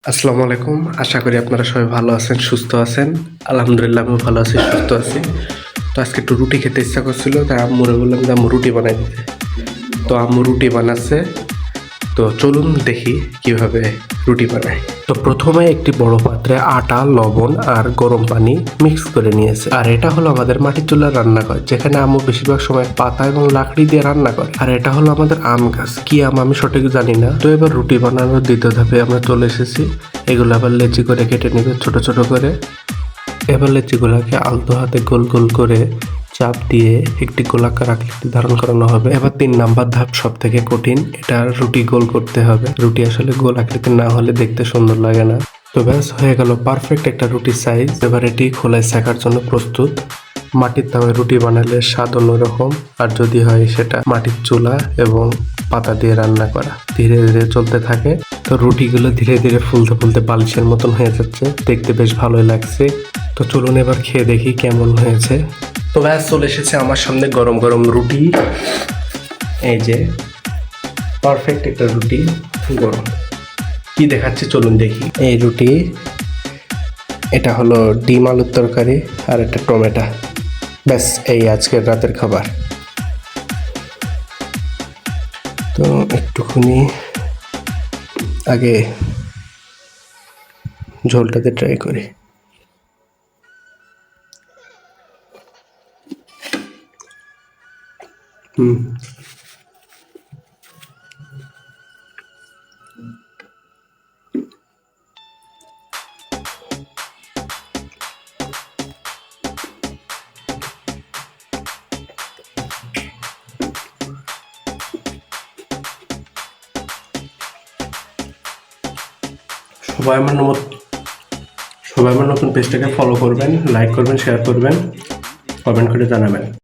আসসালামু আলাইকুম। আশা করি আপনারা সবাই ভালো আছেন, সুস্থ আছেন। আলহামদুলিল্লাহ আমিও ভালো আছি, সুস্থ আছি। তো আজকে একটু রুটি খেতে ইচ্ছা করছিল, তাই আম্মুরে বললাম যে আম্মু রুটি বানাই দিতে। তো আম্মু রুটি বানাচ্ছে। তো চলুন দেখি কিভাবে রুটি বানায়। তো প্রথমে একটি বড় পাত্রে আটা, লবণ আর গরম পানি মিক্স করে নিয়েছে। আর এটা হলো আমাদের মাটির চুলার রান্নাঘর, যেখানে আম্মু বেশিরভাগ সময় পাতা এবং লাকড়ি দিয়ে রান্না করে। আর এটা হলো আমাদের আম গাছ, কি আম আমি সঠিক জানি না। তো এবার রুটি বানানোর দ্বিতীয় ধাপে আমরা চলে এসেছি। এগুলো আবার লেচি করে কেটে নেবে ছোট ছোট করে। এবার লেচিগুলোকে আলতো হাতে গোল গোল করে চাপ দিয়ে একটি গোলাকার আকৃতি ধারণ করানো হবে। এবার 3 নাম্বার ধাপ সব থেকে কঠিন, এটা রুটি গোল করতে হবে। রুটি আসলে গোল আকৃতি না হলে দেখতে সুন্দর লাগে না। তো ব্যাস হয়ে গেল পারফেক্ট একটা রুটির সাইজ। এবার এটি খোলায় শেখার জন্য প্রস্তুত। মাটির তাওয়ায় রুটি বানালে স্বাদ অন্যরকম, আর যদি হয় সেটা মাটির চুলা এবং পাতা দিয়ে রান্না করা। ধীরে ধীরে চলতে থাকে। তো রুটিগুলো ধীরে ধীরে ফুলতে ফুলতে বালিশের মতন হয়ে যাচ্ছে, দেখতে বেশ ভালোই লাগছে। তো চলুন এবার খেয়ে দেখি কেমন হয়েছে। তো ব্যাস চলে এসেছে আমার সামনে গরম গরম রুটি। এই যে পারফেক্ট একটা রুটি গরম। কি দেখাচ্ছে চলুন দেখি। এই রুটি, এটা হলো ডিম আলুর তরকারি আর একটা টমেটো। ব্যাস এই আজকের রাতের খাবার। তো একটুখানি আগে ঝোলটাতে ট্রাই করি। সবাই আমার সবাই আমার নতুন পেজটাকে ফলো করবেন, লাইক করবেন, শেয়ার করবেন, কমেন্ট করে জানাবেন।